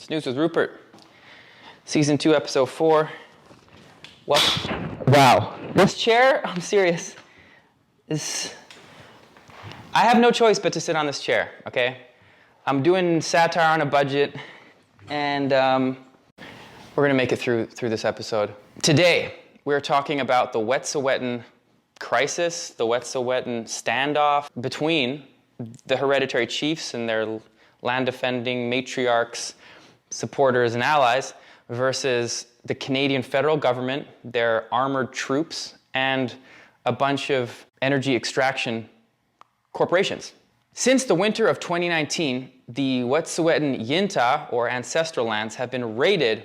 Snooze with Rupert, Season 2, Episode 4. Wow. This chair, I'm serious, I have no choice but to sit on this chair, okay? I'm doing satire on a budget, and we're going to make it through this episode. Today, we're talking about the Wet'suwet'en crisis, the Wet'suwet'en standoff between the hereditary chiefs and their land-defending matriarchs, supporters, and allies versus the Canadian federal government, their armored troops, and a bunch of energy extraction corporations. Since the winter of 2019, the Wet'suwet'en Yintah, or ancestral lands, have been raided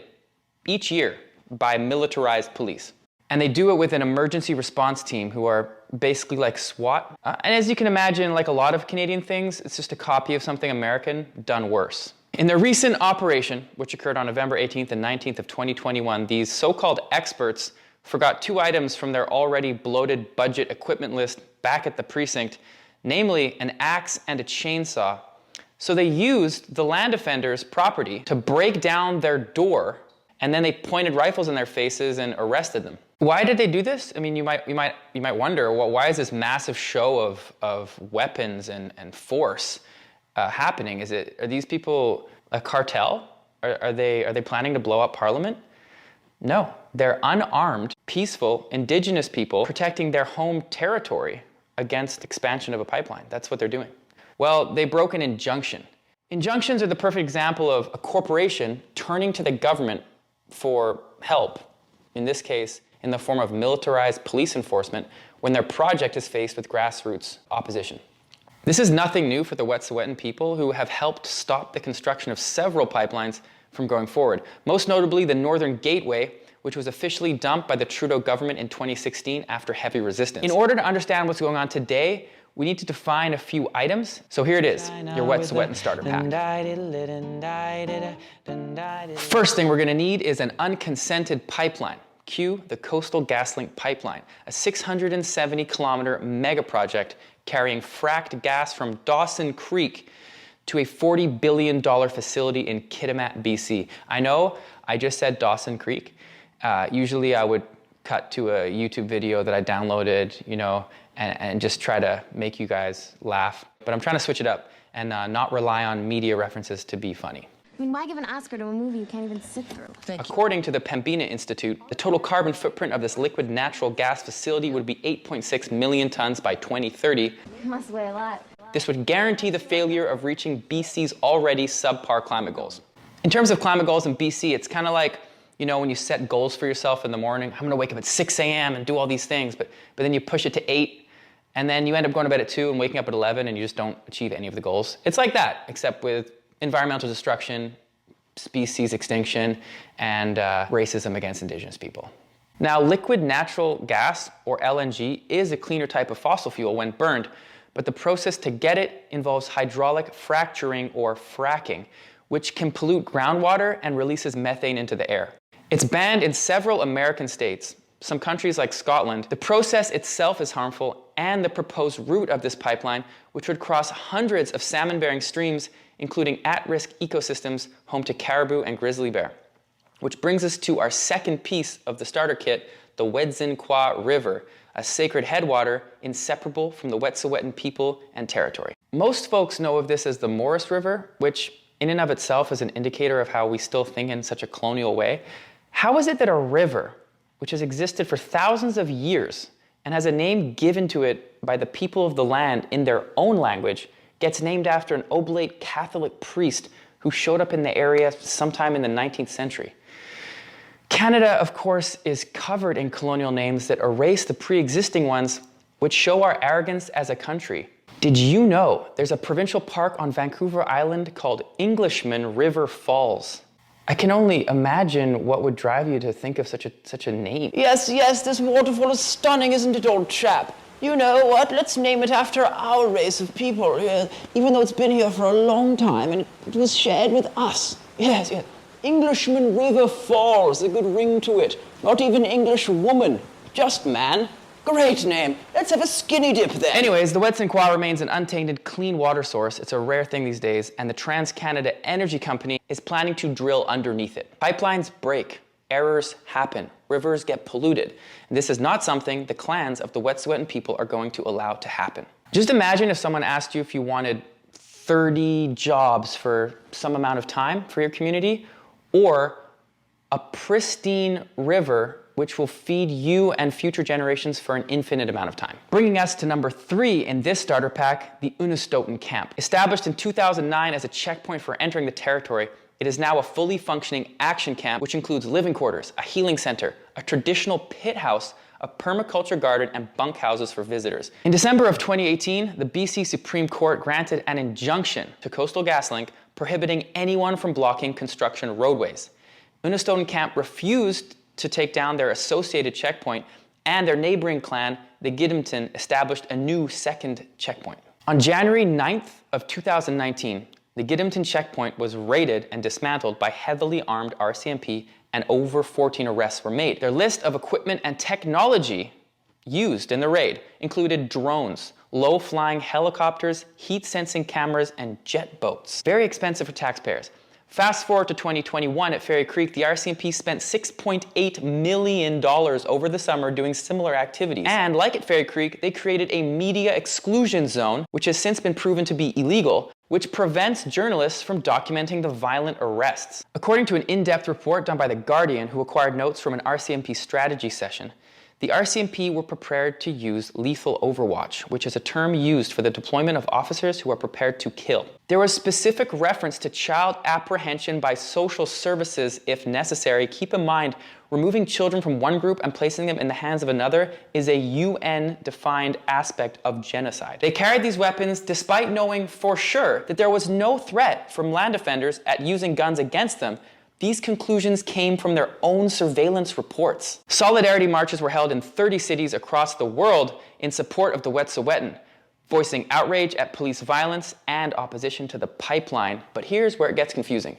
each year by militarized police. And they do it with an emergency response team who are basically like SWAT. And as you can imagine, like a lot of Canadian things, it's just a copy of something American done worse. In their recent operation, which occurred on November 18th and 19th of 2021, these so-called experts forgot two items from their already bloated budget equipment list back at the precinct, namely an axe and a chainsaw. So they used the land defenders' property to break down their door, and then they pointed rifles in their faces and arrested them. Why did they do this? I mean, you might wonder, well, why is this massive show of weapons and force happening? Are these people a cartel? Are they planning to blow up Parliament? No, they're unarmed, peaceful, Indigenous people protecting their home territory against expansion of a pipeline. That's what they're doing. Well, they broke an injunction. Injunctions are the perfect example of a corporation turning to the government for help, in this case, in the form of militarized police enforcement when their project is faced with grassroots opposition. This is nothing new for the Wet'suwet'en people, who have helped stop the construction of several pipelines from going forward, most notably the Northern Gateway, which was officially dumped by the Trudeau government in 2016 after heavy resistance. In order to understand what's going on today, we need to define a few items. So here it is, your Wet'suwet'en starter pack. First thing we're going to need is an unconsented pipeline. Cue the Coastal GasLink pipeline, a 670-kilometer mega project carrying fracked gas from Dawson Creek to a $40 billion facility in Gidimt'en, BC. I know, I just said Dawson Creek. Usually I would cut to a YouTube video that I downloaded, and just try to make you guys laugh. But I'm trying to switch it up and not rely on media references to be funny. I mean, why give an Oscar to a movie you can't even sit through? According to the Pembina Institute, the total carbon footprint of this liquid natural gas facility would be 8.6 million tons by 2030. It must weigh a lot. This would guarantee the failure of reaching BC's already subpar climate goals. In terms of climate goals in BC, it's kind of like, when you set goals for yourself in the morning. I'm going to wake up at 6 a.m. and do all these things, but then you push it to 8, and then you end up going to bed at 2 and waking up at 11, and you just don't achieve any of the goals. It's like that, except with environmental destruction, species extinction, and racism against Indigenous people. Now, liquid natural gas, or LNG, is a cleaner type of fossil fuel when burned, but the process to get it involves hydraulic fracturing, or fracking, which can pollute groundwater and releases methane into the air. It's banned in several American states, some countries like Scotland. The process itself is harmful, and the proposed route of this pipeline, which would cross hundreds of salmon-bearing streams, including at-risk ecosystems home to caribou and grizzly bear. Which brings us to our second piece of the starter kit, the Wet'suwet'en River, a sacred headwater inseparable from the Wet'suwet'en people and territory. Most folks know of this as the Morris River, which in and of itself is an indicator of how we still think in such a colonial way. How is it that a river, which has existed for thousands of years and has a name given to it by the people of the land in their own language, gets named after an oblate Catholic priest who showed up in the area sometime in the 19th century? Canada, of course, is covered in colonial names that erase the pre-existing ones, which show our arrogance as a country. Did you know there's a provincial park on Vancouver Island called Englishman River Falls? I can only imagine what would drive you to think of such a name. Yes, this waterfall is stunning, isn't it, old chap? You know what, let's name it after our race of people, even though it's been here for a long time and it was shared with us. Yes. Englishman River Falls, a good ring to it. Not even English woman, just man. Great name. Let's have a skinny dip then. Anyways, the Wet'suwet'en remains an untainted, clean water source. It's a rare thing these days, and the Trans-Canada Energy Company is planning to drill underneath it. Pipelines break. Errors happen. Rivers get polluted. And this is not something the clans of the Wet'suwet'en people are going to allow to happen. Just imagine if someone asked you if you wanted 30 jobs for some amount of time for your community, or a pristine river which will feed you and future generations for an infinite amount of time. Bringing us to number 3 in this starter pack, the Unisto'ot'en Camp. Established in 2009 as a checkpoint for entering the territory, it is now a fully functioning action camp which includes living quarters, a healing center, a traditional pit house, a permaculture garden, and bunkhouses for visitors. In December of 2018, the BC Supreme Court granted an injunction to Coastal GasLink prohibiting anyone from blocking construction roadways. Unisto'ot'en Camp refused to take down their associated checkpoint, and their neighboring clan, the Gidimt'en, established a new second checkpoint. On January 9th of 2019, the Gidimt'en checkpoint was raided and dismantled by heavily armed RCMP, and over 14 arrests were made. Their list of equipment and technology used in the raid included drones, low-flying helicopters, heat-sensing cameras, and jet boats. Very expensive for taxpayers. Fast forward to 2021 at Fairy Creek, the RCMP spent $6.8 million over the summer doing similar activities. And like at Fairy Creek, they created a media exclusion zone, which has since been proven to be illegal, which prevents journalists from documenting the violent arrests. According to an in-depth report done by The Guardian, who acquired notes from an RCMP strategy session, the RCMP were prepared to use lethal overwatch, which is a term used for the deployment of officers who are prepared to kill. There was specific reference to child apprehension by social services if necessary. Keep in mind, removing children from one group and placing them in the hands of another is a UN-defined aspect of genocide. They carried these weapons despite knowing for sure that there was no threat from land defenders at using guns against them. These conclusions came from their own surveillance reports. Solidarity marches were held in 30 cities across the world in support of the Wet'suwet'en, voicing outrage at police violence and opposition to the pipeline. But here's where it gets confusing.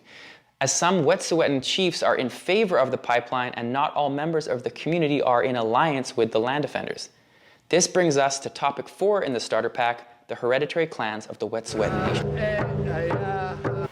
As some Wet'suwet'en chiefs are in favor of the pipeline and not all members of the community are in alliance with the land defenders. This brings us to topic 4 in the starter pack, the hereditary clans of the Wet'suwet'en Nation.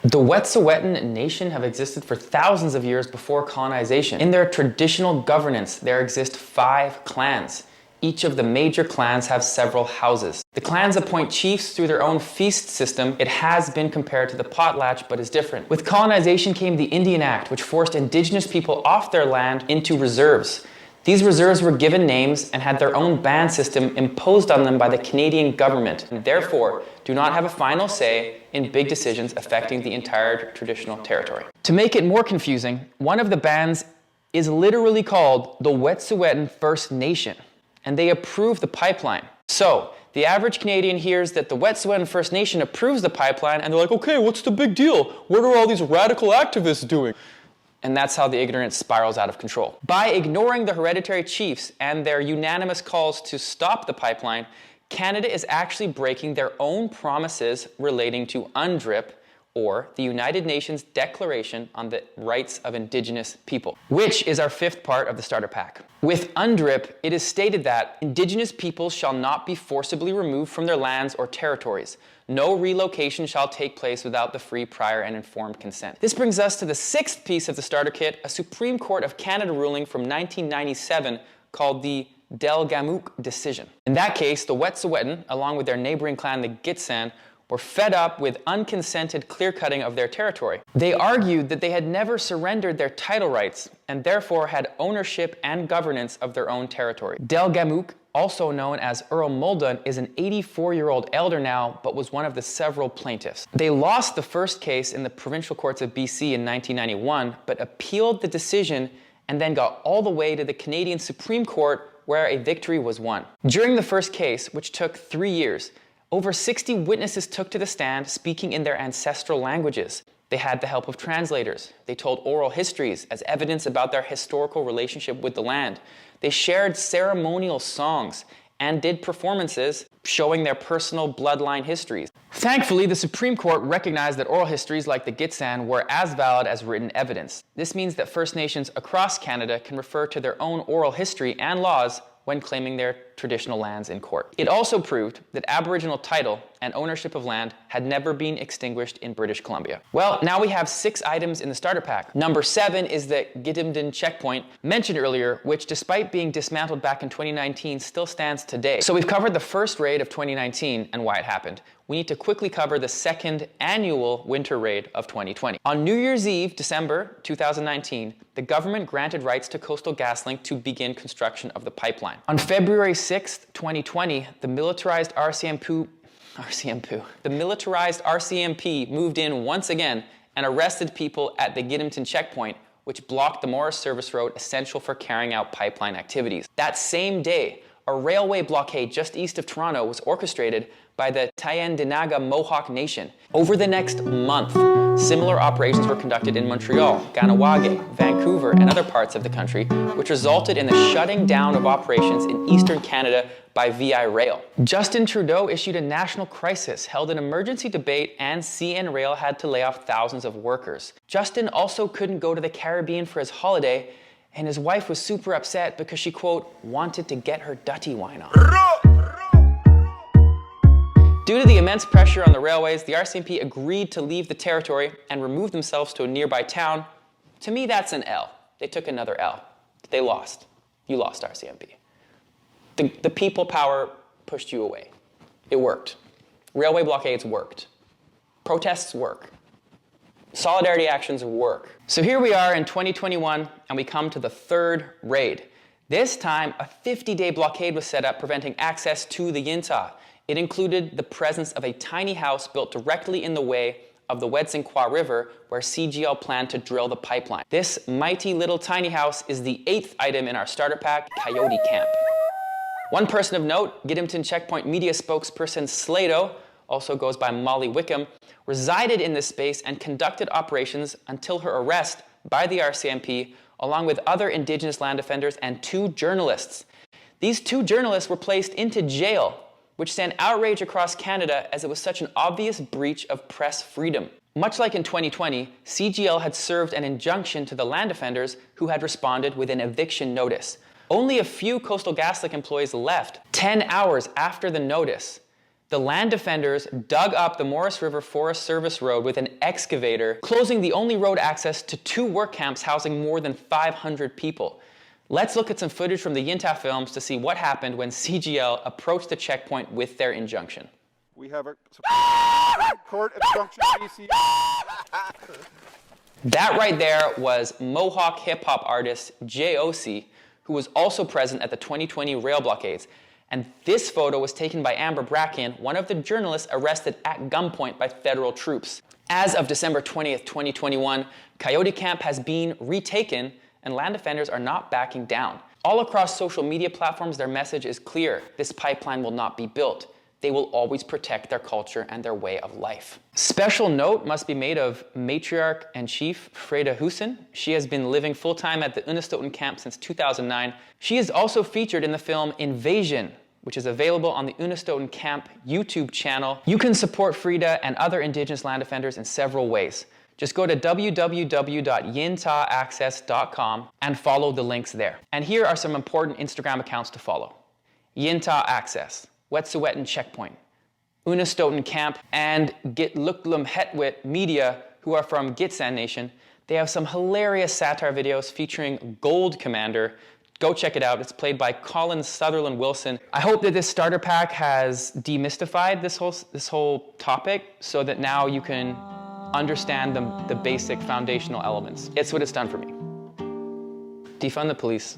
The Wet'suwet'en Nation have existed for thousands of years before colonization. In their traditional governance, there exist 5 clans. Each of the major clans have several houses. The clans appoint chiefs through their own feast system. It has been compared to the potlatch, but is different. With colonization came the Indian Act, which forced Indigenous people off their land into reserves. These reserves were given names and had their own ban system imposed on them by the Canadian government, and therefore do not have a final say in big decisions affecting the entire traditional territory. To make it more confusing, one of the bans is literally called the Wet'suwet'en First Nation, and they approve the pipeline. So, the average Canadian hears that the Wet'suwet'en First Nation approves the pipeline, and they're like, okay, what's the big deal? What are all these radical activists doing? And that's how the ignorance spirals out of control. By ignoring the hereditary chiefs and their unanimous calls to stop the pipeline, Canada is actually breaking their own promises relating to UNDRIP, or the United Nations Declaration on the Rights of Indigenous People, which is our 5th part of the starter pack. With UNDRIP, it is stated that Indigenous peoples shall not be forcibly removed from their lands or territories. No relocation shall take place without the free, prior, and informed consent. This brings us to the 6th piece of the starter kit, a Supreme Court of Canada ruling from 1997 called the Delgamuukw decision. In that case, the Wet'suwet'en, along with their neighboring clan, the Gidimt'en, were fed up with unconsented clear-cutting of their territory. They argued that they had never surrendered their title rights and therefore had ownership and governance of their own territory. Delgamuukw, also known as Earl Muldon, is an 84-year-old elder now, but was one of the several plaintiffs. They lost the first case in the provincial courts of BC in 1991, but appealed the decision and then got all the way to the Canadian Supreme Court, where a victory was won. During the first case, which took 3 years, over 60 witnesses took to the stand speaking in their ancestral languages. They had the help of translators. They told oral histories as evidence about their historical relationship with the land. They shared ceremonial songs and did performances showing their personal bloodline histories. Thankfully, the Supreme Court recognized that oral histories like the Gidimt'en were as valid as written evidence. This means that First Nations across Canada can refer to their own oral history and laws when claiming their traditional lands in court. It also proved that Aboriginal title and ownership of land had never been extinguished in British Columbia. Well, now we have 6 items in the starter pack. Number 7 is the Gidimt'en checkpoint mentioned earlier, which despite being dismantled back in 2019 still stands today. So we've covered the first raid of 2019 and why it happened. We need to quickly cover the second annual winter raid of 2020. On New Year's Eve, December 2019, the government granted rights to Coastal GasLink to begin construction of the pipeline. On February 6th, 2020, the militarized RCMP moved in once again and arrested people at the Gidimt'en checkpoint, which blocked the Morris Service Road essential for carrying out pipeline activities. That same day, a railway blockade just east of Toronto was orchestrated by the Tyendinaga Mohawk Nation. Over the next month, similar operations were conducted in Montreal, Ganawage, Vancouver, and other parts of the country, which resulted in the shutting down of operations in eastern Canada by VI Rail. Justin Trudeau issued a national crisis, held an emergency debate, and CN Rail had to lay off thousands of workers. Justin also couldn't go to the Caribbean for his holiday, and his wife was super upset because she, quote, wanted to get her dutty wine on. Due to the immense pressure on the railways, the RCMP agreed to leave the territory and remove themselves to a nearby town. To me, that's an L. They took another L. They lost. You lost, RCMP. The people power pushed you away. It worked. Railway blockades worked. Protests work. Solidarity actions work. So here we are in 2021, and we come to the third raid. This time, a 50-day blockade was set up preventing access to the Yintah. It included the presence of a tiny house built directly in the way of the Wet'suwet'en River, where CGL planned to drill the pipeline. This mighty little tiny house is the 8th item in our starter pack, Coyote Camp. One person of note, Gidimt'en checkpoint media spokesperson Sleydo, also goes by Molly Wickham, resided in this space and conducted operations until her arrest by the RCMP, along with other Indigenous land defenders and 2 journalists. These 2 journalists were placed into jail, which sent outrage across Canada as it was such an obvious breach of press freedom. Much like in 2020, CGL had served an injunction to the land defenders who had responded with an eviction notice. Only a few Coastal GasLink employees left. 10 hours after the notice, the land defenders dug up the Morris River Forest Service Road with an excavator, closing the only road access to 2 work camps housing more than 500 people. Let's look at some footage from the Yintah films to see what happened when CGL approached the checkpoint with their injunction. We have a Supreme Court injunction, BC. That right there was Mohawk hip-hop artist JOC, who was also present at the 2020 rail blockades. And this photo was taken by Amber Bracken, one of the journalists arrested at gunpoint by federal troops. As of December 20th, 2021, Coyote Camp has been retaken, and land defenders are not backing down. All across social media platforms, their message is clear. This pipeline will not be built. They will always protect their culture and their way of life. Special note must be made of matriarch and chief Freda Huson. She has been living full-time at the Unisto'ot'en Camp since 2009. She is also featured in the film Invasion, which is available on the Unisto'ot'en Camp YouTube channel. You can support Freda and other Indigenous land defenders in several ways. Just go to www.Unisto'ot'en.com and follow the links there. And here are some important Instagram accounts to follow. Unisto'ot'en Access, Wet'suwet'en Checkpoint, Unisto'ot'en Camp, and luuhl'um'hetxwit Media, who are from Gidimt'en Nation. They have some hilarious satire videos featuring Gold Commander. Go check it out. It's played by Colin Sutherland Wilson. I hope that this starter pack has demystified this whole topic so that now you can understand the basic foundational elements. It's what it's done for me. Defund the police.